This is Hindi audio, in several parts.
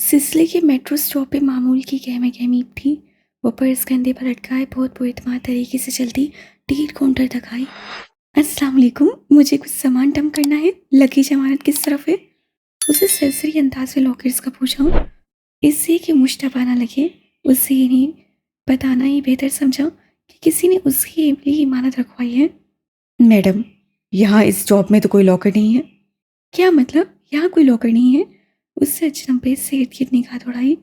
सिसली के मेट्रो स्टॉप पे मामूल की गहमा गहमी थी। वो पर्स कंधे पर लटकाए बहुत पुरइत्माद तरीके से चलती टिकट काउंटर तक आई। अस्सलाम वालेकुम, मुझे कुछ सामान डंप करना है। लगेज अमानत किस तरफ है? उसे सरसरी अंदाज में लॉकर्स का पूछा। इससे कि मुश्तबा ना लगे, उससे इन्हें बताना ही बेहतर समझा कि किसी ने उसकी लिए इमानत रखवाई है। मैडम, यहाँ इस जॉब में तो कोई लॉकर नहीं है। क्या मतलब? यहाँ कोई लॉकर नहीं है? उससे अचंभे से इर्द गिर्द निगाह दौड़ाई।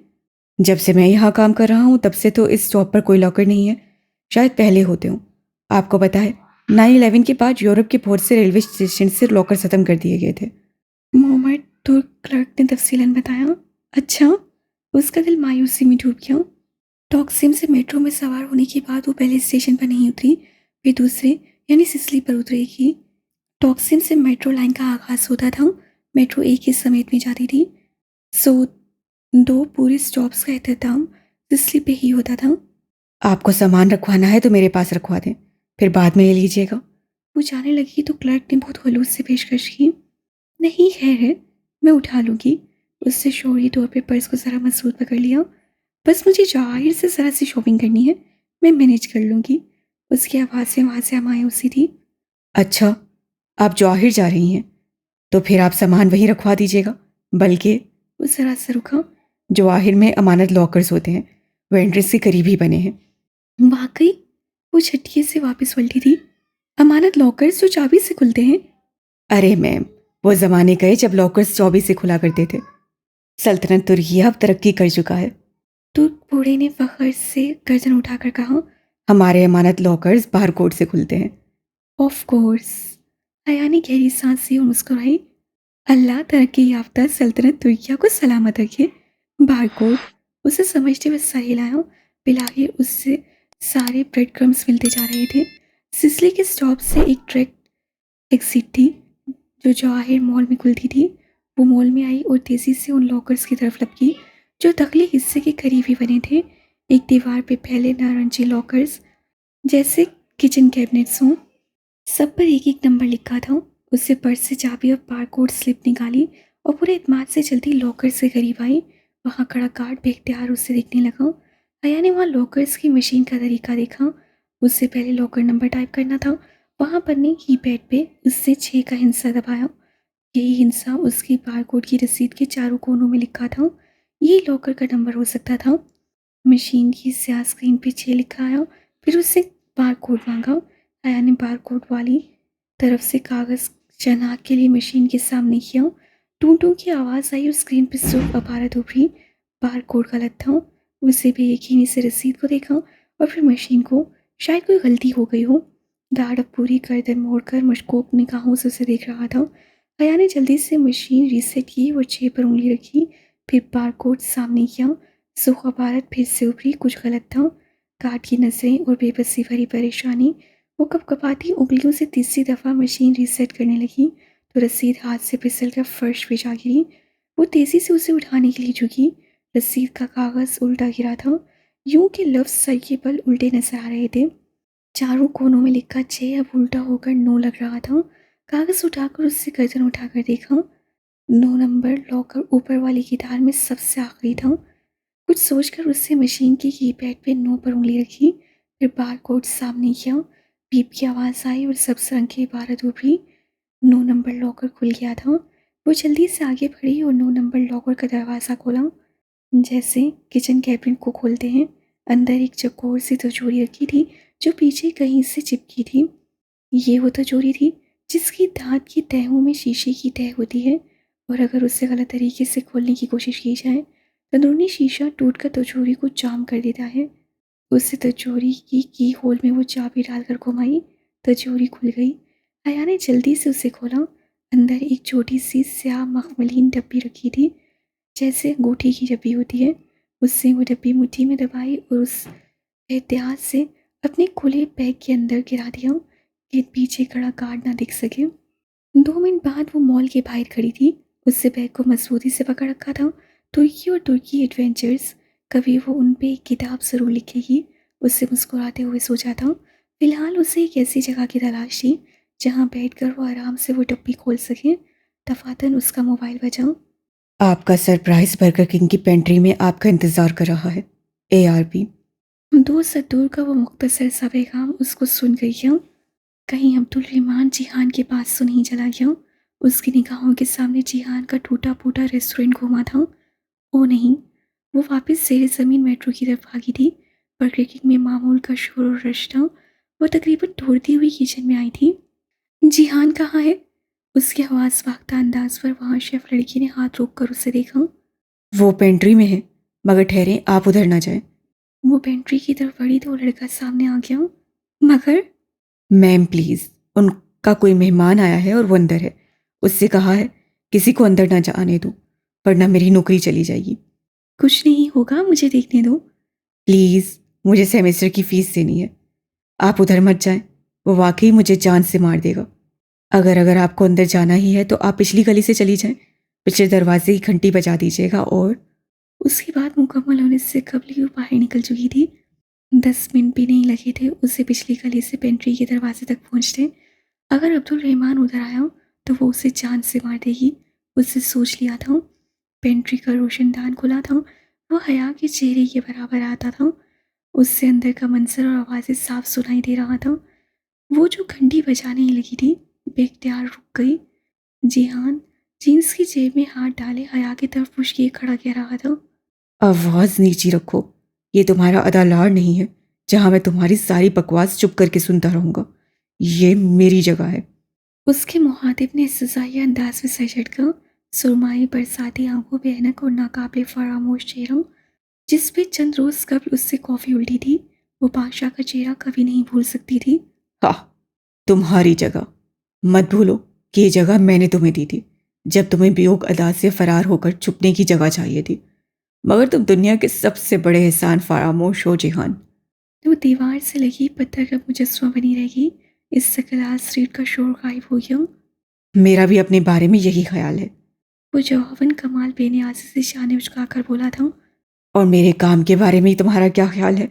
जब से मैं यहाँ काम कर रहा हूँ तब से तो इस जॉब पर कोई लॉकर नहीं है। शायद पहले होते हों। आपको पता है, 9/11 के बाद यूरोप के बहुत से रेलवे स्टेशन से लॉकर ख़त्म कर दिए गए थे। मोहम्मद तुर्क क्लर्क ने तफसीलन बताया। अच्छा। उसका दिल मायूसी में डूब गया। टॉक्सिम से मेट्रो में सवार होने के बाद वो पहले स्टेशन पर नहीं उतरी, वे दूसरे यानी सिसली पर उतरेगी। टॉक्सिम से मेट्रो लाइन का आगाज होता था। मेट्रो एक ही समेत में जाती थी। सो दो पूरे स्टॉप्स का अहतमाम सिसली पे ही होता था। आपको सामान रखवाना है तो मेरे पास रखवा दें, फिर बाद में ले लीजिएगा। वो जाने लगी तो क्लर्क ने बहुत खलूस से पेशकश की। नहीं, खैर है, मैं उठा लूँगी। उससे शौरी तौर पे पर्स को ज़रा मजबूत पकड़ लिया। बस मुझे जाहिर से ज़रा सी शॉपिंग करनी है, मैं मैनेज कर लूँगी। उसकी आवाज़ में वहाँ से मायूसी थी। अच्छा, आप जवाहिर जा रही हैं तो फिर आप सामान वहीं रखवा दीजिएगा। बल्कि वो ज़रा सा रुका। जवाहिर में अमानत लॉकर्स होते हैं, वो एंट्रेंस के करीब ही बने हैं। वाकई? वो झटके से वापस पलटी थी। अमानत लॉकर्स जो चाबी से खुलते हैं? अरे मैम, वो ज़माने गए जब लॉकर्स 24 से खुला करते थे। सल्तनत तुर्की अब तरक्की कर चुका है। तो बूढ़े ने फखर से गर्दन उठाकर कहा। हमारे अमानत लॉकर्स बाहर कोर्ट से खुलते हैं। Of course. हया ने गहरी सांस ली और मुस्कुराई। अल्लाह तरक्की याफ्ता सल्तनत तुर्किया को सलामत रखे। बारकोड। उसे समझते हुए सर हिलाया। बिलाहिर उससे सारे ब्रेड क्रम्स मिलते जा रहे थे। सिसली के स्टॉप से एक ट्रैक एग्जिट थी जो जवाहिर मॉल में खुलती थी। वो मॉल में आई और तेजी से उन लॉकर्स की तरफ लपकी जो दखली हिस्से के करीब ही बने थे। एक दीवार पे फैले नारंगी लॉकर्स जैसे किचन कैबिनेट्स हों। सब पर एक एक नंबर लिखा था। उससे पर्स से चाबी और बारकोड स्लिप निकाली और पूरे इत्मीनान से चलती लॉकर्स के करीब आई। वहाँ खड़ा गार्ड बेख्तियार उससे देखने लगा। हया ने वहाँ लॉकर्स की मशीन का तरीका देखा। उससे पहले लॉकर नंबर टाइप करना था। वहाँ पर ने कीपैड पे उससे 6 का हिस्सा दबाया। यही हिस्सा उसकी बारकोड की रसीद के चारों कोनों में लिखा था। यही लॉकर का नंबर हो सकता था। मशीन की स्याह स्क्रीन पे 6 लिखा आया। फिर उससे बारकोड मांगा। आया ने बारकोड वाली तरफ से कागज़ शनाख्त के लिए मशीन के सामने किया। टू टू की आवाज़ आई और स्क्रीन पर सिर्फ अबारत उभरी। बारकोड गलत था। उसे भी यकीनी से रसीद को देखा और फिर मशीन को। शायद कोई गलती हो गई हो। गार्ड अब पूरी गर्दन मोड़कर मशकूक निगाहों से उसे देख रहा था। हया ने जल्दी से मशीन रीसेट की और 6 पर उंगली रखी। फिर बारकोड सामने किया। सुख अबारत फिर से उभरी। कुछ गलत था। गार्ड की नजरें और बेबसी भरी परेशानी। वो कपकपाती उंगलियों से तीसरी दफ़ा मशीन रीसेट करने लगी तो रसीद हाथ से फिसल कर फर्श पे जा गिरी। वो तेज़ी से उसे उठाने के लिए झुकी। रसीद का कागज़ उल्टा गिरा था। यूं के लफ्ज़ सर के बल उल्टे नजर आ रहे थे। चारों कोनों में लिखा 6 अब उल्टा होकर 9 लग रहा था। कागज़ उठाकर उससे गर्दन उठाकर देखा। 9 नंबर लॉकर ऊपर वाली गिटार में सबसे आखिरी था। कुछ सोचकर उससे मशीन की कीपैड पे 9 पर उंगली रखी। फिर बारकोड सामने किया। बीप की आवाज़ आई और सब्ज रंग की इबारत उभरी। 9 नंबर लॉकर खुल गया था। वो जल्दी से आगे बढ़ी और 9 नंबर लॉकर का दरवाज़ा खोला जैसे किचन कैबिनेट को खोलते हैं। अंदर एक चौकोर सी तिजोरी रखी थी जो पीछे कहीं से चिपकी थी। ये वो तिजोरी थी जिसकी धात की तहों में शीशे की तह होती है और अगर उसे गलत तरीके से खोलने की कोशिश की जाए तो अंदरूनी शीशा टूटकर तिजोरी को जाम कर देता है। उससे तिजोरी की होल में वो चाबी डालकर घुमाई। तिजोरी खुल गई। हया ने जल्दी से उसे खोला। अंदर एक छोटी सी स्याह मखमलीन डब्बी रखी थी जैसे अंगूठी की डब्बी होती है। उससे वो डब्बी मुट्ठी में दबाई और उस एहतियात से अपने खुले बैग के अंदर गिरा दिया कि पीछे खड़ा गार्ड ना दिख सके। 2 मिनट बाद वो मॉल के बाहर खड़ी थी। उससे बैग को मजबूती से पकड़ रखा था। तुर्की और तुर्की एडवेंचर्स, कभी वो उन पे एक किताब ज़रूर लिखेगी। उससे मुस्कुराते हुए सोचा था। फिलहाल उसे एक ऐसी जगह की तलाश थी जहाँ बैठकर वो आराम से वो डब्बी खोल सके। दफातन उसका मोबाइल बजा। आपका सरप्राइज बर्गर किंग की पेंट्री में आपका इंतजार कर रहा है। ARP। दूर से दूर का वो मुख्तसर सा पैगाम उसको सुन गई क्यों? कहीं अब्दुल रहमान जिहान के पास तो नहीं चला गया? उसकी निगाहों के सामने जिहान का टूटा फूटा रेस्टोरेंट घूमा था। ओ नहीं, वो वापस जेर ज़मीन मेट्रो की तरफ भागी थी। बर्गर किंग में मामूल का शोर और रश था। वो तकरीबन दौड़ती हुई किचन में आई थी। जिहान कहाँ है? उसकी आवाज़ वाख्ता अंदाज पर वहाँ शेफ लड़की ने हाथ रोक कर उसे देखा। वो पेंट्री में है, मगर ठहरें, आप उधर ना जाएं। वो पेंट्री की तरफ बढ़ी तो वो लड़का सामने आ गया। मगर मैम प्लीज, उनका कोई मेहमान आया है और वो अंदर है। उससे कहा है किसी को अंदर ना जाने दो, वरना मेरी नौकरी चली जाएगी। कुछ नहीं होगा, मुझे देखने दो। प्लीज, मुझे सेमेस्टर की फीस देनी है। आप उधर मत जाएं, वो वाकई मुझे जान से मार देगा। अगर आपको अंदर जाना ही है तो आप पिछली गली से चली जाएं। पिछले दरवाजे की घंटी बजा दीजिएगा। और उसकी बात मुकम्मल होने से कबल ही वो बाहर निकल चुकी थी। 10 मिनट भी नहीं लगे थे उसे पिछली गली से पेंट्री के दरवाजे तक पहुंचते। अगर अब्दुल रहमान उधर आया तो वो उसे जान से मार देगी। उससे सोच लिया था। पेंट्री का रोशनदान खुला था। वो हया के चेहरे के बराबर आता था। उससे अंदर का मंजर और आवाज़ें साफ सुनाई दे रहा था। वो जो घंटी बजाने ही लगी थी बेख्तियार रुक गई। जिहान जीन्स की जेब में हाथ डाले हया की तरफ पुश किए खड़ा कह रहा था। आवाज नीची रखो। ये तुम्हारा अदालार नहीं है जहां मैं तुम्हारी सारी बकवास चुप करके सुनता रहूंगा। ये मेरी जगह है। उसके मुहातिब ने सजाई अंदाज में सर झटका। सुरमाई बरसाती आंखों पे ऐनक और नाकाबिले फरामोश चेहरा जिस पे चंद रोज कबल उससे कॉफी उल्टी थी। वो बादशाह का चेहरा कभी नहीं भूल सकती थी। हाँ, तुम्हारी जगह। मत भूलो कि ये जगह मैंने तुम्हें दी थी जब तुम्हें बेयोग अदा से फरार होकर छुपने की जगह चाहिए थी। मगर तुम दुनिया के सबसे बड़े एहसान फरामोश हो जिहान। वो दीवार से लगी पत्थर का मुजस्मा बनी रहेगी। इस सकलाल स्ट्रीट का शोर गायब हो गया। मेरा भी अपने बारे में यही ख्याल है। वो जवाबन कमाल बेनियाजी से शाने उचकाकर बोला था। और मेरे काम के बारे में तुम्हारा क्या ख्याल है?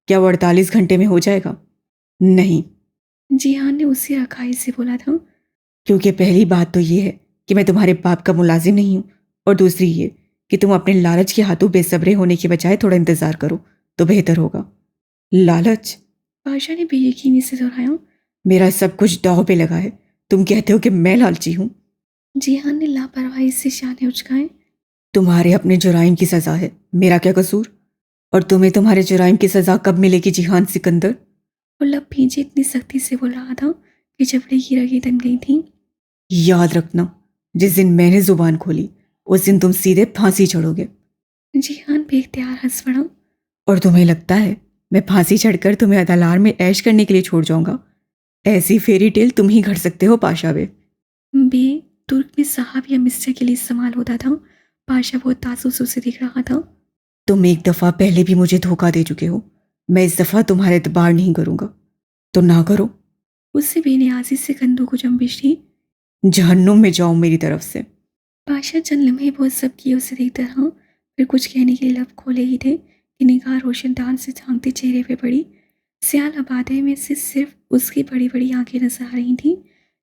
क्या वो 48 घंटे में हो जाएगा? नहीं, जिहान ने उसी रखाई से बोला था। क्योंकि पहली बात तो ये है कि मैं तुम्हारे बाप का मुलाजिम नहीं हूं, और दूसरी ये कि तुम अपने लालच के हाथों बेसब्रे होने के बजाय थोड़ा इंतजार करो तो बेहतर होगा। लालच? बादशाह ने बेयकीनी से दोहराया। मेरा सब कुछ दांव पे लगा है। तुम कहते हो कि मैं लालची हूं? जिहान ने लापरवाही से शाने उचकाए। तुम्हारे अपने जुराइम की सजा है, मेरा क्या कसूर? और तुम्हें तुम्हारे जुराइम की सजा कब मिलेगी जिहान सिकंदर? वो लब भींचे इतनी सख्ती से बोल रहा था कि जबड़े की रगें तन गई थी। याद रखना, जिस दिन मैंने जुबान खोली उस दिन तुम सीधे फांसी चढ़ोगे। जिहान बेख्तियार हंस पड़ा। और तुम्हें लगता है मैं फांसी चढ़कर तुम्हें अदालार में ऐश करने के लिए छोड़ जाऊंगा? ऐसी फेरी टेल तुम ही घड़ सकते हो पाशा बे। बे तुर्क में साहब या मिस्टर के लिए इस्तेमाल होता था। पाशा बहुत तासुस से दिख रहा था। तुम एक दफ़ा पहले भी मुझे धोखा दे चुके हो। मैं इस दफ़ा तुम्हारे एतबार नहीं करूंगा। तो ना करो। उससे बेनियाजी से कंधों को जंबिश थी। जहन्नुम में जाओ मेरी तरफ से। पाशा चंद लम्हे बहुत सब किए उसे देखता रहा। फिर कुछ कहने के लिए लब खोले ही थे कि निगाह रोशनदान से झांकते चेहरे पे पड़ी। सियाल आबादे में से सिर्फ उसकी बड़ी बड़ी आंखें नजर आ रही थीं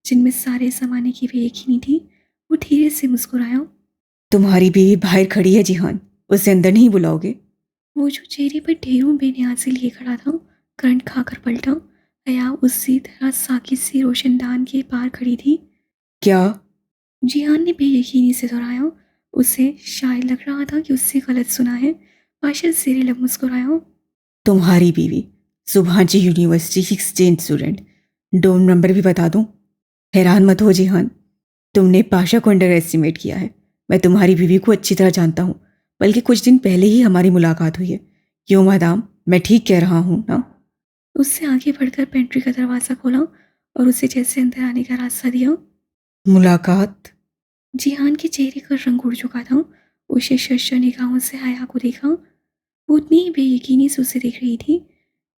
जिनमें सारे जमाने की भी एक ही नहीं थी। वो धीरे से मुस्कुराया। तुम्हारी बीवी बाहर खड़ी है जिहान, उसे अंदर नहीं बुलाओगे? वो जो चेहरे पर ढेरों बेनियाजी लिए खड़ा था करंट खाकर पलटा। हया उसी तरह साकित सी रोशनदान के पार खड़ी थी। क्या? जिहान ने बेयकीनी से दोहराया। उसे शायद लग रहा था कि उससे गलत सुना है। पाशा सिरे लब मुस्कुराया। तुम्हारी बीवी सुभाजी यूनिवर्सिटी की एक्सचेंज स्टूडेंट। डोम नंबर भी बता दूं? हैरान मत हो जिहान, तुमने पाशा को अंडर एस्टिमेट किया है। मैं तुम्हारी बीवी को अच्छी तरह जानता हूँ, बल्कि कुछ दिन पहले ही हमारी मुलाकात हुई है। क्यों मादाम, मैं ठीक कह रहा हूँ ना? उससे आगे बढ़कर पेंट्री का दरवाज़ा खोला और उसे जैसे अंदर आने का रास्ता दिया। मुलाकात? जिहान के चेहरे का रंग उड़ चुका था। उसे शश निगाहों से हया को देखा। वो उतनी ही बेयकीनी से उसे देख रही थी।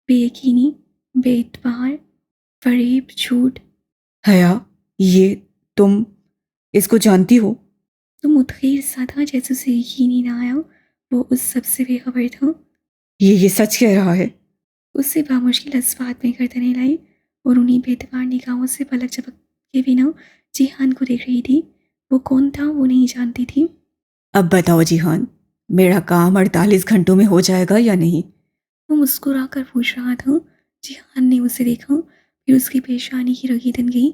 बेयकीनी, बेइतबार, फरेब, झूठ। हया, ये तुम इसको जानती हो? तो मुदखिर सा था जैसे उसे यकीन ही ना आया। वो उस सबसे बेखबर था। ये सच कह रहा है? उससे बामुश्किल अस्बात में गर्दनें लाई और उन्हीं बेतबार निगाहों से पलक झपक के बिना जिहान को देख रही थी। वो कौन था वो नहीं जानती थी। अब बताओ जिहान, मेरा काम 48 घंटों में हो जाएगा या नहीं? वो मुस्कुरा कर पूछ रहा था। जिहान ने उसे देखा, फिर उसकी पेशानी की रगी तन गई।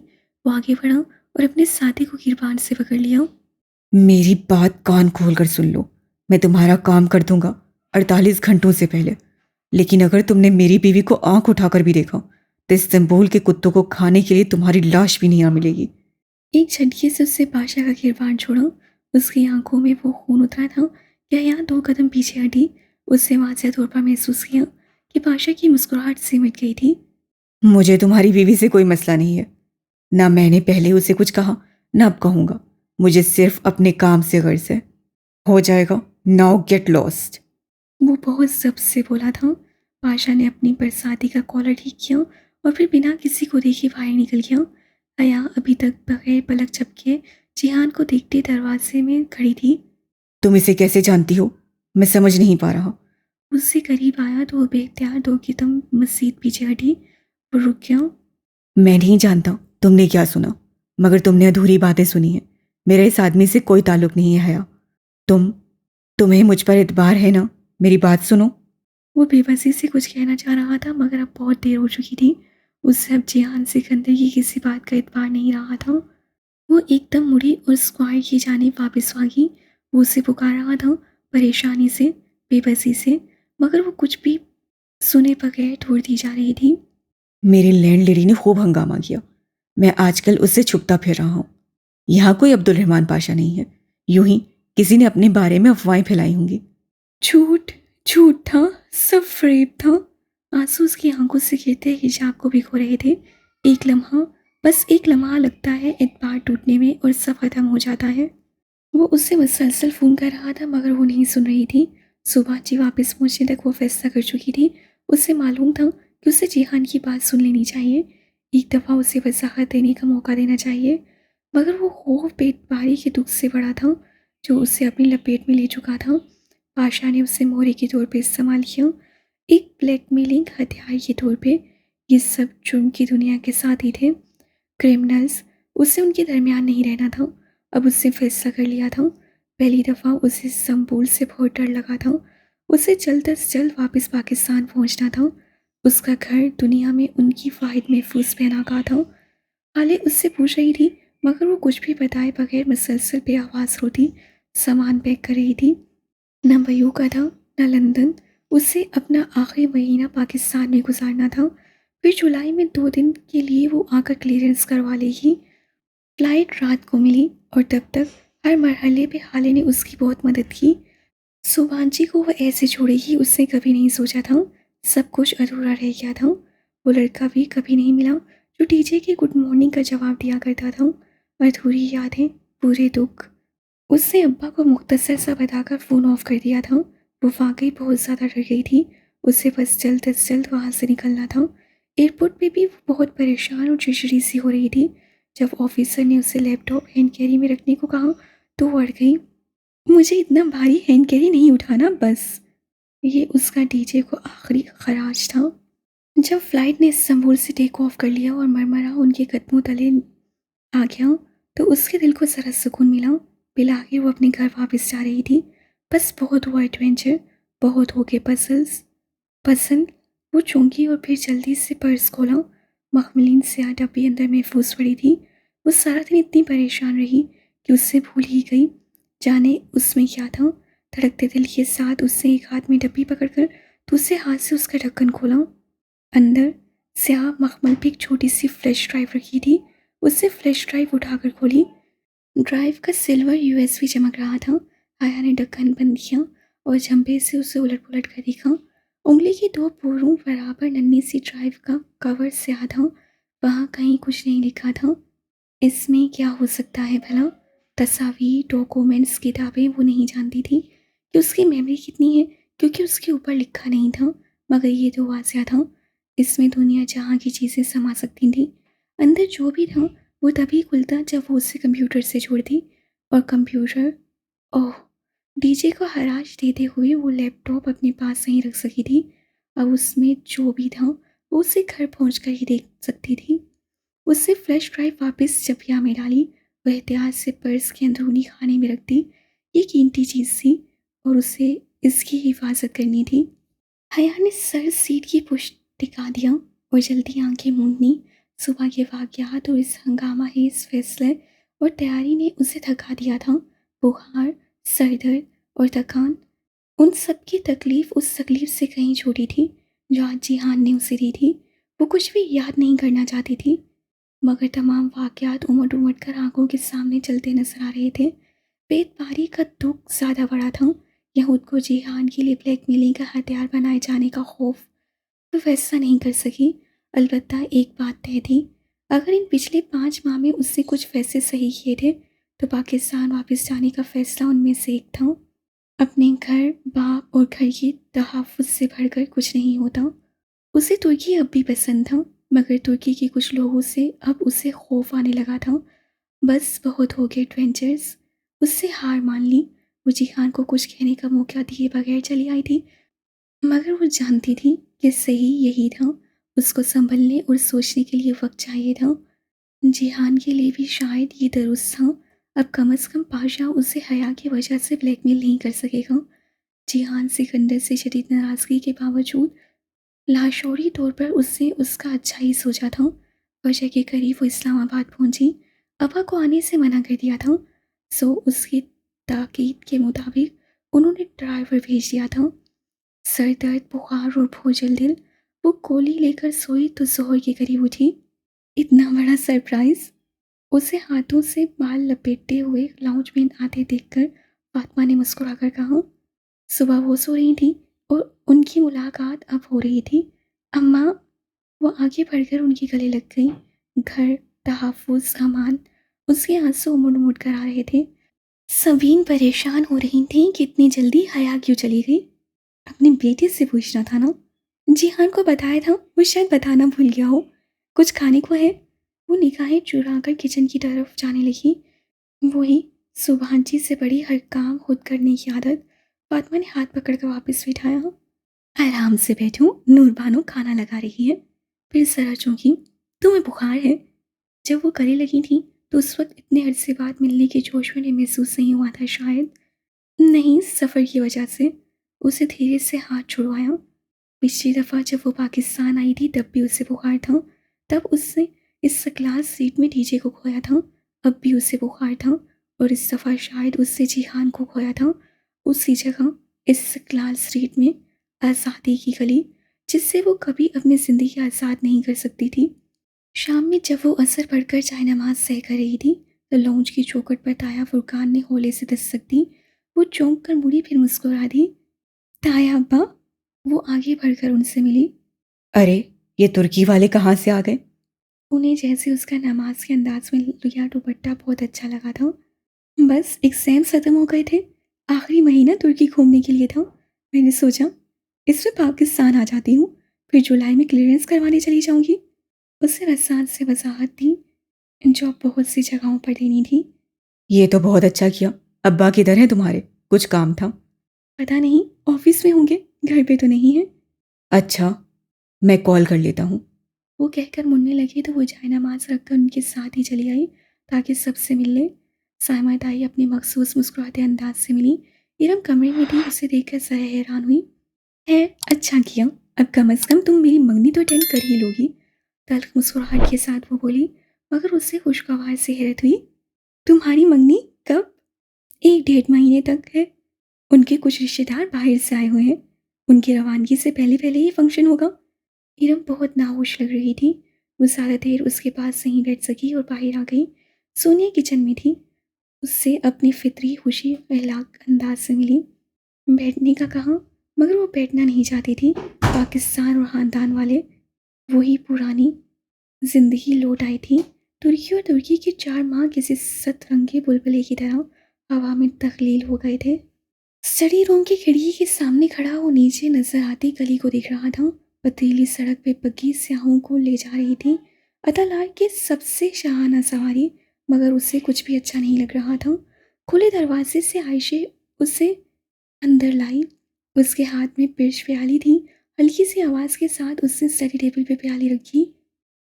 वो आगे बढ़ा और अपने साथी को किरपान से पकड़ लिया। मेरी बात कान खोल कर सुन लो। मैं तुम्हारा काम कर दूंगा 48 घंटों से पहले। लेकिन अगर तुमने मेरी बीवी को आंख उठाकर भी देखा तो इस्तांबुल के कुत्तों को खाने के लिए तुम्हारी लाश भी नहीं आ मिलेगी। एक झटके से उससे पाशा का किरपान छोड़ा। उसकी आंखों में वो खून उतरा था। क्या यहाँ 2 कदम पीछे हटी। उससे वाज़ह तौर पर महसूस किया कि पाशा की मुस्कुराहट सिमट गई थी। मुझे तुम्हारी बीवी से कोई मसला नहीं है। ना मैंने पहले उसे कुछ कहा, ना अब कहूंगा। मुझे सिर्फ अपने काम से गर्ज है। हो जाएगा। Now get lost. वो बहुत जब्त से बोला था। पाशा ने अपनी बरसाती का कॉलर ठीक किया और फिर बिना किसी को देखे बाहर निकल गया। हया अभी तक बगैर पलक झपके जिहान को देखते दरवाजे में खड़ी थी। तुम इसे कैसे जानती हो? मैं समझ नहीं पा रहा। उससे करीब आया तो वो बेख्तियार 2 कदम मजीद पीछे हटी। वो रुक गया। मैं नहीं जानता तुमने क्या सुना, मगर तुमने अधूरी बातें सुनी हैं। मेरा इस आदमी से कोई ताल्लुक नहीं है हया। तुम्हें मुझ पर एतबार है ना? मेरी बात सुनो। वो बेबसी से कुछ कहना चाह रहा था, मगर अब बहुत देर हो चुकी थी। उससे अब जिहान सिकंदर की किसी बात का एतबार नहीं रहा था। वो एकदम मुड़ी और स्क्वायर की जानिब वापस भागी। वो उसे पुकार रहा था, परेशानी से, बेबसी से, मगर वो कुछ भी सुने बगैर छोड़ दी जा रही थी। मेरी लैंडलेडी ने खूब हंगामा किया। मैं आजकल उससे छुपता फिर रहा हूं। यहाँ कोई अब्दुल रहमान पाशा नहीं है। यूं ही किसी ने अपने बारे में अफवाहें फैलाई होंगी। झूठ, झूठ था, सब फ्रेब था। आंसू उसकी आंखों से गिरते हिजाब को भिगो रहे थे। एक लम्हा, बस एक लम्हा लगता है एतबार टूटने में और सब खत्म हो जाता है। वो उससे मुसलसल फ़ोन कर रहा था, मगर वो नहीं सुन रही थी। सुबह जी वापस पहुंचने तक वो फैसला कर चुकी थी। उसे मालूम था कि उसे जिहान की बात सुन लेनी चाहिए। एक दफ़ा उसे वजाहत देने का मौका देना चाहिए, मगर वो खौफ पेटबारी के दुख से बड़ा था जो उसे अपनी लपेट में ले चुका था। पाशा ने उसे मोहरे के तौर पे इस्तेमाल किया, एक ब्लैकमेलिंग हथियार के तौर पे। ये सब जुर्म की दुनिया के साथ ही थे, क्रिमिनल्स। उससे उनके दरमियान नहीं रहना था। अब उसने फैसला कर लिया था। पहली दफ़ा उसे संबूल से बहुत डर लगा था। उसे जल्द अज जल्द वापस पाकिस्तान पहुंचना था। उसका घर दुनिया में उनकी वाहिद महफूज पनाहगाह था। हाले उससे पूछ रही थी, मगर वो कुछ भी बताए बगैर मुसलसल बेआवाज़ रोती सामान पैक कर रही थी। न बयू का था, न लंदन। उसे अपना आखिरी महीना पाकिस्तान में गुजारना था। फिर जुलाई में 2 दिन के लिए वो आकर क्लियरेंस करवा लेगी। फ्लाइट रात को मिली और तब तक हर मरहले पे हाले ने उसकी बहुत मदद की। सुभांजी को वो ऐसे छोड़ेगी उसने कभी नहीं सोचा था। सब कुछ अधूरा रह गया था। वो लड़का भी कभी नहीं मिला जो टीचर के गुड मॉर्निंग का जवाब दिया करता था। अधूरी यादें, पूरे दुख। उसने अब्बा को मुख्तसर सा बताकर फ़ोन ऑफ कर दिया था। वो वाकई बहुत ज़्यादा डर गई थी। उसे बस जल्द अज जल्द वहाँ से निकलना था। एयरपोर्ट पे भी वो बहुत परेशान और चिड़चिड़ी सी हो रही थी। जब ऑफिसर ने उसे लैपटॉप हैंड कैरी में रखने को कहा तो वो अड़ गई। मुझे इतना भारी हैंड कैरी नहीं उठाना, बस। ये उसका डीजे को आखिरी खराज था। जब फ्लाइट ने इस्तांबुल से टेक ऑफ कर लिया और मरमरा उनके कदमों तले आ गया तो उसके दिल को ज़रा सुकून मिला। बिलाखिर वो अपने घर वापस जा रही थी। बस बहुत हुआ एडवेंचर, बहुत हो गए पजल्स पसंद। वो चौंकी और फिर जल्दी से पर्स खोला। मखमलीन स्याह डब्बी अंदर महफूज पड़ी थी। वो सारा दिन इतनी परेशान रही कि उससे भूल ही गई जाने उसमें क्या था। धड़कते दिल के साथ उसने एक हाथ में डब्बी पकड़कर दूसरे हाथ से उसका ढक्कन खोला। अंदर स्याह मखमल पे एक छोटी सी फ्लैश ड्राइव रखी थी। उससे फ्लैश ड्राइव उठाकर खोली। ड्राइव का सिल्वर यूएसबी चमक रहा था। आया ने ढक्कन बंद किया और झंबे से उसे उलट पुलट कर देखा। उंगली की 2 पोरों बराबर नन्ही सी ड्राइव का कवर स्याह था। वहाँ कहीं कुछ नहीं लिखा था। इसमें क्या हो सकता है भला? तस्वीर, डॉक्यूमेंट्स, किताबें। वो नहीं जानती थी कि उसकी मेमोरी कितनी है, क्योंकि उसके ऊपर लिखा नहीं था। मगर ये तो वाज़िह था, इसमें दुनिया जहाँ की चीज़ें समा सकती थी। अंदर जो भी था वो तभी खुलता जब वो उसे कंप्यूटर से जोड़ती। और कंप्यूटर, ओह! डीजे को हराश देते हुए वो लैपटॉप अपने पास नहीं रख सकी थी। अब उसमें जो भी था वो उसे घर पहुंचकर ही देख सकती थी। उससे फ्लैश ड्राइव वापस जपिया में डाली। वह एहतियात से पर्स के अंदरूनी खाने में रख दी। ये कीमती चीज़ थी और उसे इसकी हिफाजत करनी थी। हया ने सर सीट की पुष्ट टिका दिया और जल्दी आंखें मूंदनी। सुबह के वाक़यात और इस हंगामा है इस फैसले और तैयारी ने उसे थका दिया था। बुखार, सर दर्द और थकान, उन सब की तकलीफ़ उस तकलीफ़ से कहीं छोटी थी जो आज जिहान ने उसे दी थी। वो कुछ भी याद नहीं करना चाहती थी, मगर तमाम वाक़यात उमड़-उमड़ कर आँखों के सामने चलते नज़र आ रहे थे। बेदपारी का दुःख ज़्यादा बड़ा था। यहूद को जिहान के लिए ब्लैकमेलिंग का हथियार बनाए जाने का खौफ। वो वैसा नहीं कर सकी। अलबत्ता एक बात तय थी, अगर इन पिछले 5 माह में उसने कुछ फैसले सही किए थे, तो पाकिस्तान वापस जाने का फ़ैसला उनमें से एक था। अपने घर, बाप और घर के तहफ़्फ़ुज़ से बढ़कर कुछ नहीं होता। उसे तुर्की अब भी पसंद था, मगर तुर्की के कुछ लोगों से अब उसे खौफ आने लगा था। बस बहुत हो गए एडवेंचर्स। उससे हार मान ली। वो जिहान को कुछ कहने का मौका दिए बगैर चली आई थी, मगर वो जानती थी कि सही यही था। उसको संभलने और सोचने के लिए वक्त चाहिए था। जिहान के लिए भी शायद ये दुरुस्त था। अब कम से कम पाशा उसे हया की वजह से ब्लैकमेल नहीं कर सकेगा। जिहान सिकंदर से शदीद नाराज़गी के बावजूद लाशौरी तौर पर उससे उसका अच्छा ही सोचा था। वजह के करीब वो इस्लामाबाद पहुंची। अबा को आने से मना कर दिया था, सो उसकी ताकीद के मुताबिक उन्होंने ड्राइवर भेज दिया था। सर दर्द, बुखार और भोजल दिल, वो गोली लेकर सोई तो जोहर के करीब उठी। इतना बड़ा सरप्राइज! उसे हाथों से बाल लपेटते हुए लाउंज में आते देखकर फातिमा ने मुस्कुराकर कहा। सुबह वो सो रही थी और उनकी मुलाकात अब हो रही थी। अम्मा! वो आगे बढ़कर उनके गले लग गई। घर, तहफ़्फ़ुज़, अमान, उसके आंसू उमड़-उमड़ कर आ रहे थे। सबीन परेशान हो रही थी कि इतनी जल्दी हया क्यों चली गई। अपने बेटे से पूछना था ना। जिहान को बताया था, वो शायद बताना भूल गया हो। कुछ खाने को है? वो निगाहें चुराकर किचन की तरफ जाने लगी। वही सुभान से बड़ी हर काम खुद करने की आदत। फातिमा ने हाथ पकड़कर वापस बिठाया। आराम से बैठो, नूर बानो खाना लगा रही है। फिर जरा चौंकी। तुम्हें बुखार है? जब वो गले लगी थी तो उस वक्त इतने अरसे बाद मिलने के जोश में उन्हें महसूस नहीं हुआ था शायद। नहीं, सफ़र की वजह से। उसे धीरे से हाथ छुड़वाया। पिछली दफ़ा जब वो पाकिस्तान आई थी तब भी उसे बुखार था। तब उसने इस क्लास सीट में डीजे को खोया था। अब भी उसे बुखार था और इस दफ़ा शायद उससे जिहान को खोया था। उसी जगह, इस क्लास सीट में, आज़ादी की गली, जिससे वो कभी अपनी ज़िंदगी आज़ाद नहीं कर सकती थी। शाम में जब वो असर पढ़कर चाय नमाज सह कर रही थी तो लॉन्च की चौखट पर ताया फुरकान ने होले से दस्तक दी। वो चौंक कर मुड़ी फिर मुस्कुरा दी। ताया अब्बा! वो आगे बढ़कर उनसे मिली। अरे, ये तुर्की वाले कहाँ से आ गए? उन्हें जैसे उसका नमाज के अंदाज में लिया दुपट्टा बहुत अच्छा लगा था। बस एग्जाम्स खत्म हो गए थे, आखिरी महीना तुर्की घूमने के लिए था। मैंने सोचा इसमें पाकिस्तान आ जाती हूँ, फिर जुलाई में क्लियरेंस करवाने चली जाऊँगी। उससे वसात से वजाहत दी, जॉब बहुत सी जगहों पर देनी थी। ये तो बहुत अच्छा किया। अब्बा किधर हैं तुम्हारे? कुछ काम था। पता नहीं, ऑफिस में होंगे, घर पे तो नहीं है। अच्छा, मैं कॉल कर लेता हूँ। वो कहकर मुड़ने लगी तो वो जायनमाज रखकर उनके साथ ही चली आई ताकि सबसे मिल ले। सायमा ताई अपने मखसूस मुस्कुराते अंदाज से मिली। इरम कमरे में थी, उसे देखकर जरा हैरान हुई। है, अच्छा किया, अब कम से कम तुम मेरी मंगनी तो अटेंड कर ही लोगी। तल्ख मुस्कुराहट के साथ वो बोली, मगर उससे खुशगवार से हैरत हुई। तुम्हारी मंगनी कब? 1 डेढ़ महीने तक है। उनके कुछ रिश्तेदार बाहर से आए हुए हैं, उनकी रवानगी से पहले पहले ये फंक्शन होगा। इरम बहुत नाहोश लग रही थी। वो ज़्यादा देर उसके पास नहीं बैठ सकी और बाहर आ गई। सोनिया किचन में थी, उससे अपनी फितरी खुशी फैलाक अंदाज से मिली। बैठने का कहा, मगर वो बैठना नहीं चाहती थी। पाकिस्तान और ख़ानदान वाले, वही पुरानी जिंदगी लौट आई थी। तुर्की और तुर्की के 4 माह किसी सतरंगी बुलबुले की तरह हवा में तख्लील हो गए थे। स्टडी रूम की खिड़की के सामने खड़ा वो नीचे नजर आती गली को देख रहा था। पथरीली सड़क पे बग्गी स्याहों को ले जा रही थी। अतालार की सबसे शाहाना सवारी, मगर उसे कुछ भी अच्छा नहीं लग रहा था। खुले दरवाजे से आयशे उसे अंदर लाई। उसके हाथ में पिर्च प्याली थी। हल्की सी आवाज़ के साथ उसने स्टडी टेबल पे प्याली रखी।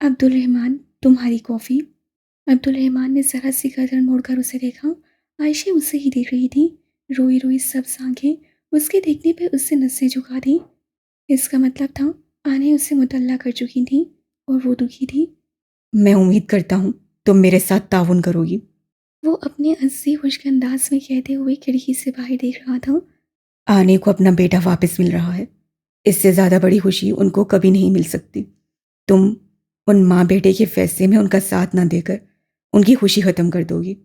अब्दुल रहमान, तुम्हारी कॉफ़ी। अब्दुल रहमान ने ज़रा सी गर्दन मोड़कर उसे देखा। आयशे उसे ही देख रही थी। रोई रोई सब्ज आंखें उसके देखने पर उससे नसें झुका दी। इसका मतलब था आने उसे मुतल्ला कर चुकी थी और वो दुखी थी। मैं उम्मीद करता हूँ तुम मेरे साथ ताउन करोगी। वो अपने हंसी खुश्क अंदाज में कहते हुए खिड़की से बाहर देख रहा था। आने को अपना बेटा वापस मिल रहा है, इससे ज़्यादा बड़ी खुशी उनको कभी नहीं मिल सकती। तुम उन माँ बेटे के फैसले में उनका साथ ना देकर उनकी खुशी ख़त्म कर दोगी,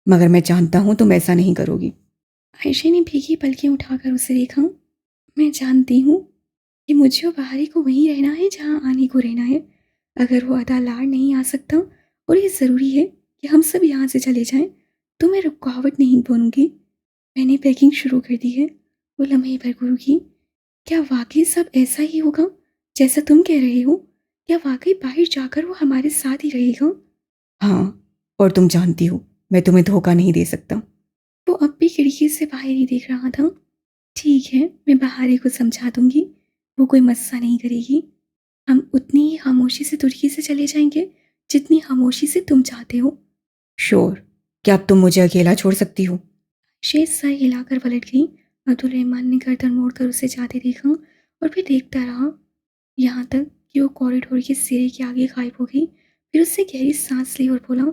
मगर मैं जानता हूँ तुम ऐसा नहीं करोगी। आयशा ने भीगी पलकें उठाकर उसे देखा। मैं जानती हूँ कि मुझे और बाहरी को वहीं रहना है जहाँ आने को रहना है। अगर वो अदा लाड़ नहीं आ सकता और ये ज़रूरी है कि हम सब यहाँ से चले जाएं, तो मैं रुकावट नहीं बनूंगी। मैंने पैकिंग शुरू कर दी है। वो लम्हे भर गुरु की। क्या वाकई सब ऐसा ही होगा जैसा तुम कह रहे हो? क्या वाकई बाहर जाकर वो हमारे साथ ही रहेगा? हाँ, और तुम जानती हो मैं तुम्हें धोखा नहीं दे सकता। वो अब भी खिड़की से बाहर ही देख रहा था। ठीक है, मैं बाहरी को समझा दूंगी। वो कोई मस्सा नहीं करेगी। हम उतनी ही खामोशी से तुर्की से चले जाएंगे जितनी खामोशी से तुम चाहते हो। श्योर, क्या अब तुम मुझे अकेला छोड़ सकती हो? शेर सर हिलाकर पलट गई। अब्दुल रहमान ने गर्दन मोड़कर उसे जाते देखा और फिर देखता रहा, यहाँ तक कि वो कॉरिडोर के सिरे के आगे गायब हो गई। फिर उससे गहरी सांस ली और बोला,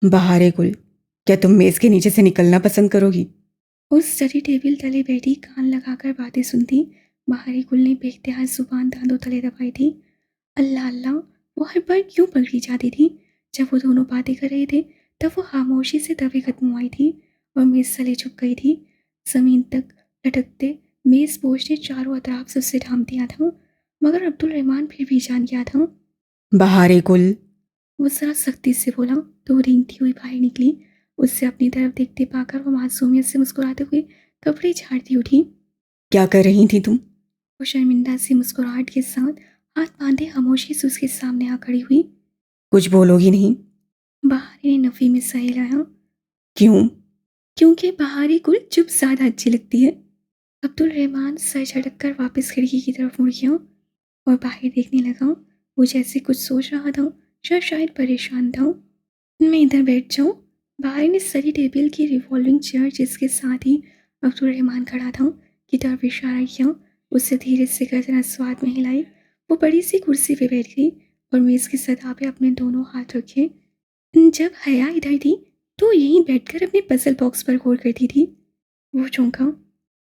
बहारे गुल, क्या तुम मेज़ के नीचे से निकलना पसंद करोगी? उस स्टडी टेबल तले बैठी कान लगाकर बातें सुनती। बाहरी गुल ने बेख्तियार जुबान दांतों तले दबाई थी। अल्लाह अल्लाह, वो हर बार क्यों पलटी जाती थी? जब वो दोनों बातें कर रहे थे तब वो खामोशी से दबे कदम आई थी और मेज़ तले झुक गई थी। ज़मीन तक लटकते मेज़ बोझ ने चारों अतराफ से उसे ढांप दिया था, मगर अब्दुल रहमान फिर भी जान गया था। बहारे गुल। वो ज़रा सख्ती से बोला तो वो रेंगती हुई बाहर निकली। उससे अपनी तरफ देखते पाकर वो मासूमियत से मुस्कुराते हुए कपड़े झाड़ती उठी। क्या कर रही थी तुम? वो शर्मिंदा सी मुस्कुराहट के साथ हाथ बांधे खामोशी से उसके सामने आ खड़ी हुई। कुछ बोलोगी नहीं? बहारी ने नफ़ी में सर हिलाया। क्यों? क्योंकि बहारी गुल चुप ज़्यादा अच्छी लगती है। अब्दुल रहमान सर झटक कर वापस खिड़की की तरफ मुड़ गया और बाहर देखने लगा। वो जैसे कुछ सोच रहा था या शायद परेशान था। मैं इधर बैठ जाऊँ? बहारी ने स्टडी टेबल की रिवॉल्विंग चेयर जिसके साथ ही अब्दुल रहमान खड़ा था की तरफ इशारा किया। उससे धीरे से गर्दन स्वाद में हिलाई। वो बड़ी सी कुर्सी पे बैठ गई और मेज़ की सतह पे अपने दोनों हाथ रखे। जब हया इधर थी तो यहीं बैठकर अपने पजल बॉक्स पर गौर करती थी। वो चौंका।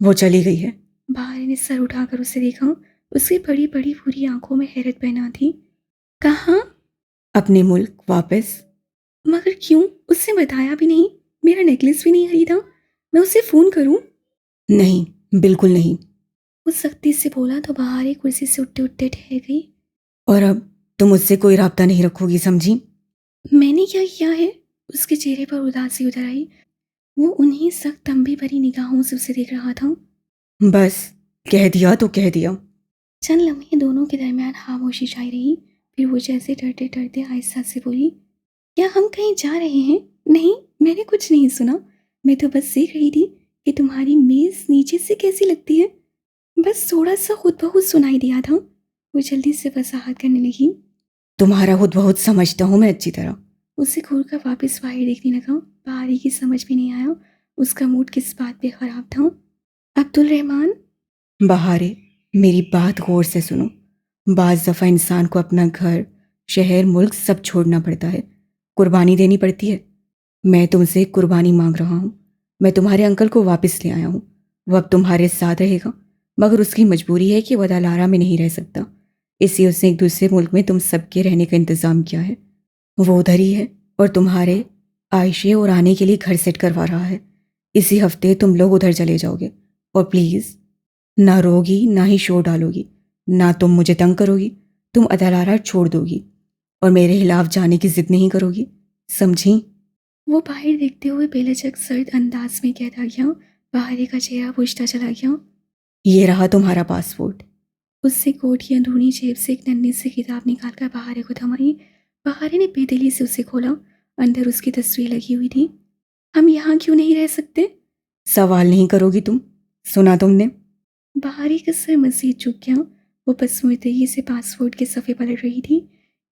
वो चली गई है। बाहर ने सर उठाकर उसे देखा। उसकी बड़ी बड़ी भूरी आंखों में हैरत बना थी। कहाँ? अपने मुल्क वापस। मगर क्यों? उससे बताया भी नहीं। मेरा नेकलेस भी नहीं खरीदा। मैं उसे फ़ोन करूं? नहीं, बिल्कुल नहीं। वो सख्ती से बोला तो बाहर ही कुर्सी से उठते उठते ठहर गई। और अब तुम मुझसे कोई राब्ता नहीं रखोगी, समझी? मैंने क्या किया है? उसके चेहरे पर उदासी उतर आई। वो उन्हीं सख्त तंबी भरी निगाहों से उसे देख रहा था। बस, कह दिया तो कह दिया। चंद लम्हे दोनों के दरमियान खामोशी छाई रही। फिर वो जैसे डरते डरते आहिस्ता से बोली, क्या हम कहीं जा रहे हैं? नहीं, मैंने कुछ नहीं सुना। मैं तो बस सीख रही थी कि तुम्हारी मेज़ नीचे से कैसी लगती है। बस थोड़ा सा खुद ब खुद सुनाई दिया था। वो जल्दी से वसाहत करने लगी। तुम्हारा खुद बहुत समझता हूँ मैं अच्छी तरह। उसे घूरकर वापस बाहर देखने लगा। बाहरी की समझ में नहीं आया उसका मूड किस बात पे खराब था। अब्दुल रहमान। बहारे, मेरी बात गौर से सुनो। बाज़ दफ़ा इंसान को अपना घर, शहर, मुल्क सब छोड़ना पड़ता है, कुर्बानी देनी पड़ती है। मैं तुमसे कुर्बानी मांग रहा हूँ। मैं तुम्हारे अंकल को वापस ले आया हूँ। वो अब तुम्हारे साथ रहेगा, मगर उसकी मजबूरी है कि वह दलारा में नहीं रह सकता। इसलिए उसने एक दूसरे मुल्क में तुम सबके रहने का इंतज़ाम किया है। वो उधर ही है और तुम्हारे आयशे और आने के लिए घर सेट करवा रहा है। इसी हफ्ते तुम लोग उधर चले जाओगे। और प्लीज़, ना रोगी ना ही शोर डालोगी, ना तुम मुझे तंग करोगी। तुम अदलारा छोड़ दोगी और मेरे खिलाफ जाने की जिद नहीं करोगी, समझी? वो बाहर देखते हुए बेलचक सर्द अंदाज में कहता गया। बाहरी का चेहरा पूछता चला गया। ये रहा तुम्हारा पासपोर्ट। उससे कोट की अंदरूनी जेब से एक नन्ही सी किताब निकालकर बहारे को थमाई। बहारे ने बेदिली से उसे खोला। अंदर उसकी तस्वीर लगी हुई थी। हम यहाँ क्यों नहीं रह सकते? सवाल नहीं करोगी तुम? सुना तुमने? बहारी का सर मजीद झुक गया। वो बदसुरतगी से पासपोर्ट के सफ़े पलट रही थी।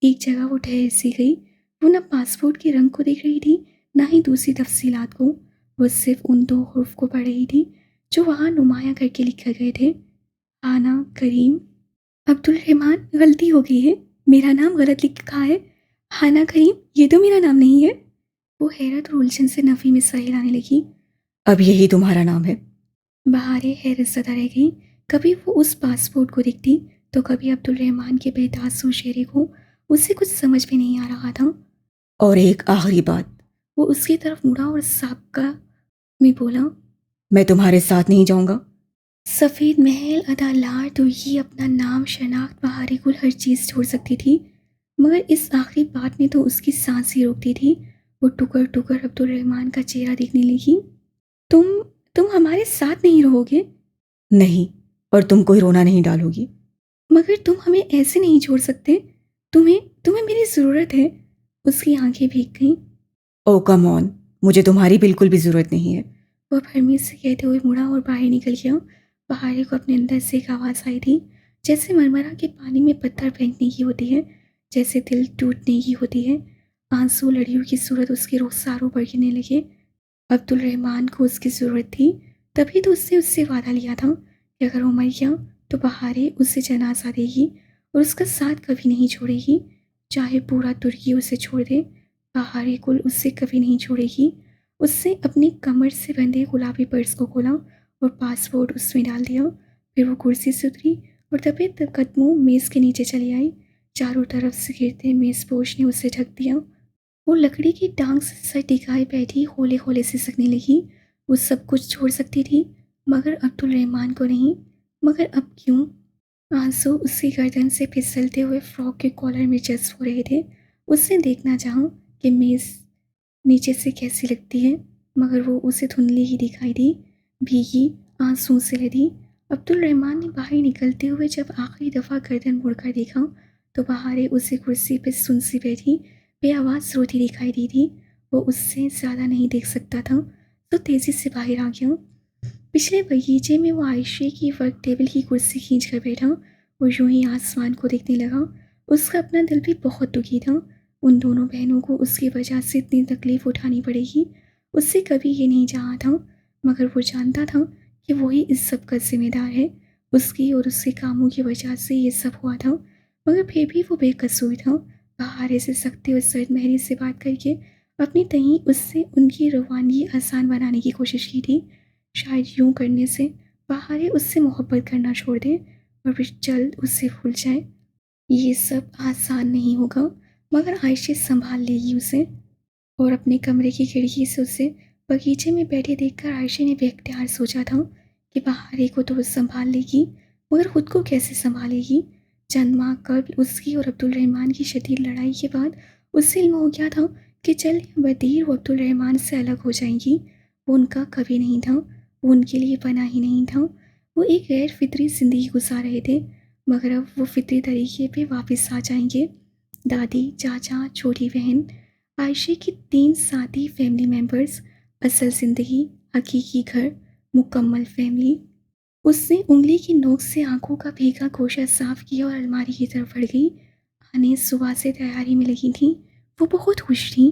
एक जगह वो ठहर सी गई। वो न पासपोर्ट के रंग को देख रही थी, ना ही दूसरी तफसीलात को। वो सिर्फ उन 2 हुर्फ को पढ़ रही थी जो वहाँ नुमाया करके लिखे गए थे, हाना करीम। अब्दुल रहमान, गलती हो गई है, मेरा नाम गलत लिखा है। हाना करीम, ये तो मेरा नाम नहीं है। वो हैरत और उलझन से नफ़ी में सर हिलाने लगी। अब यही तुम्हारा नाम है? बहारें हैरत ज़दा रह गई। कभी वो उस पासपोर्ट को देखती तो कभी अब्दुल रहमान के बेतासुर चेहरे को। उसे कुछ समझ में नहीं आ रहा था। और एक आखिरी बात, वो उसकी तरफ मुड़ा और साबका में बोला, मैं तुम्हारे साथ नहीं जाऊंगा। सफ़ेद महल, अदालत, तो ये अपना नाम, शनाख्त, बहारी गुल, हर चीज़ छोड़ सकती थी, मगर इस आखिरी बात ने तो उसकी सांस ही रोक दी थी। वो टुकर टुकर अब्दुल रहमान का चेहरा देखने लगी। तुम तुम हमारे साथ नहीं रहोगे? नहीं, और तुम कोई रोना नहीं डालोगी। मगर तुम हमें ऐसे नहीं छोड़ सकते। तुम्हें तुम्हें मेरी ज़रूरत है। उसकी आंखें भीग गईं। ओ कम ऑन, मुझे तुम्हारी बिल्कुल भी ज़रूरत नहीं है। वह भरमीर से कहते हुए मुड़ा और बाहर निकल गया। पहाड़ी को अपने अंदर से एक आवाज़ आई थी, जैसे मरमरा के पानी में पत्थर फेंकने की होती है, जैसे दिल टूटने की होती है। आंसू लड़ियों की सूरत उसके रुखसारों पर गिरने लगे। अब्दुल रहमान को उसकी ज़रूरत थी, तभी तो उससे वादा लिया था कि अगर वो मर गया तो बहारे उससे जनाजा देगी और उसका साथ कभी नहीं छोड़ेगी, चाहे पूरा तुर्की उसे छोड़ दे। बहारे कुल उससे कभी नहीं छोड़ेगी। उससे अपनी कमर से बंधे गुलाबी पर्स को खोला और पासपोर्ट उसमें डाल दिया। फिर वो कुर्सी से उतरी और दबे कदमों मेज़ के नीचे चली आई। चारों तरफ से गिरते मेज़पोश ने उसे ढक दिया। वो लकड़ी की टांग से सर टिकाए बैठी होले होले सिसकने लगी। वो सब कुछ छोड़ सकती थी, मगर अब्दुल रहमान को नहीं। मगर अब क्यों? आंसू उसकी गर्दन से फिसलते हुए फ्रॉक के कॉलर में जज्ब हो रहे थे। उसने देखना चाहा कि मेज़ नीचे से कैसी लगती है, मगर वो उसे धुंधली ही दिखाई दी, भीगी, आंसू से लदी। अब्दुल रहमान ने बाहर निकलते हुए जब आखिरी दफ़ा गर्दन मुड़कर देखा तो बहारे उसे कुर्सी पर सुन सी बैठी बेआवाज़ रोती दिखाई दी थी। वो उससे ज़्यादा नहीं देख सकता था, तो तेज़ी से बाहर आ गया। पिछले बगीचे में वो आयशे की वर्क टेबल की कुर्सी खींच कर बैठा और यूं ही आसमान को देखने लगा। उसका अपना दिल भी बहुत दुखी था। उन दोनों बहनों को उसकी वजह से इतनी तकलीफ़ उठानी पड़ेगी, उससे कभी ये नहीं चाहा था, मगर वो जानता था कि वही इस सब का जिम्मेदार है। उसकी और उसके कामों की वजह से ये सब हुआ था, मगर फिर भी वो बेकसूर था। बहारे से सख्ती और सर्द महरी से बात करके अपनी तहीं उससे उनकी रवानगी आसान बनाने की कोशिश की थी। शायद यूं करने से बहारे उससे मोहब्बत करना छोड़ दे और फिर जल्द उससे भूल जाए। ये सब आसान नहीं होगा, मगर आयशे संभाल लेगी उसे। और अपने कमरे की खिड़की से उसे बगीचे में बैठे देखकर आयशे ने बेख्तियार सोचा था कि बहारे को तो वो संभाल लेगी, मगर खुद को कैसे संभालेगी। चंद माह कबल उसकी और अब्दुल रहमान की शदीद लड़ाई के बाद उससे इल्म हो गया था कि चल बदीर वो अब्दुल रहमान से अलग हो जाएगी। वो उनका कभी नहीं था, वो उनके लिए बना ही नहीं था। वो एक गैर फितरी ज़िंदगी गुजार रहे थे, मगर अब वो फितरी तरीके पे वापस आ जाएंगे। दादी, चाचा, छोटी बहन, आयशे की 3 साथी फैमिली मेंबर्स, असल ज़िंदगी, हकीकी घर, मुकम्मल फैमिली। उसने उंगली की नोक से आंखों का भीगा गोशा साफ किया और अलमारी की तरफ बढ़ गई। आने सुबह से तैयारी में लगी थी। वो बहुत खुश थी,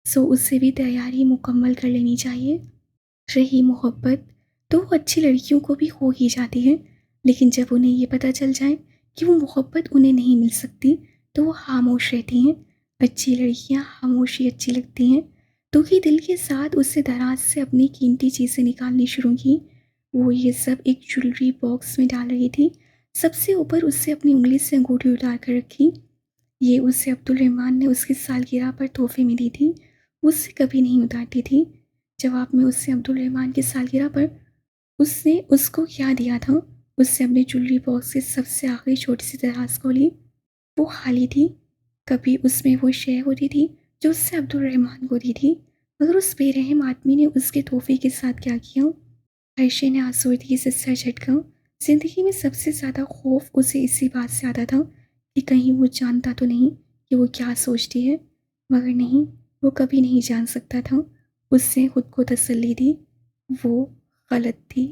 सो उससे भी तैयारी मुकम्मल कर लेनी चाहिए। रही मोहब्बत, तो वो अच्छी लड़कियों को भी हो ही जाती है, लेकिन जब उन्हें ये पता चल जाए कि वो मोहब्बत उन्हें नहीं मिल सकती तो वो खामोश रहती हैं। अच्छी लड़कियां खामोशी अच्छी लगती हैं। दुखी दिल के साथ उससे दराज से अपनी कीमती चीज़ें निकालनी शुरू की। वो ये सब एक ज्वेलरी बॉक्स में डाल रही थी। सबसे ऊपर उससे अपनी उंगली से अंगूठी उतार कर रखी। ये उसे अब्दुल रहमान ने उसकी सालगिरह पर तोहफे में दी थी। उससे कभी नहीं उतारती थी। जवाब में उससे अब्दुल रहमान की सालगिरह पर उसने उसको क्या दिया था। उससे अपने ज्वेलरी बॉक्स से सबसे आखिरी छोटी सी दराज खोली। वो खाली थी। कभी उसमें वो शय होती थी जो उससे अब्दुल रहमान को दी थी, मगर उस बेरहम आदमी ने उसके तोहफे के साथ क्या किया। आयशे ने आसूदगी से सर झटका। जिंदगी में सबसे ज़्यादा खौफ उसे इसी बात से आता था कि कहीं वो जानता तो नहीं कि वो क्या सोचती है, मगर नहीं, वो कभी नहीं जान सकता था। उससे खुद को तसल्ली दी, वो गलत थी।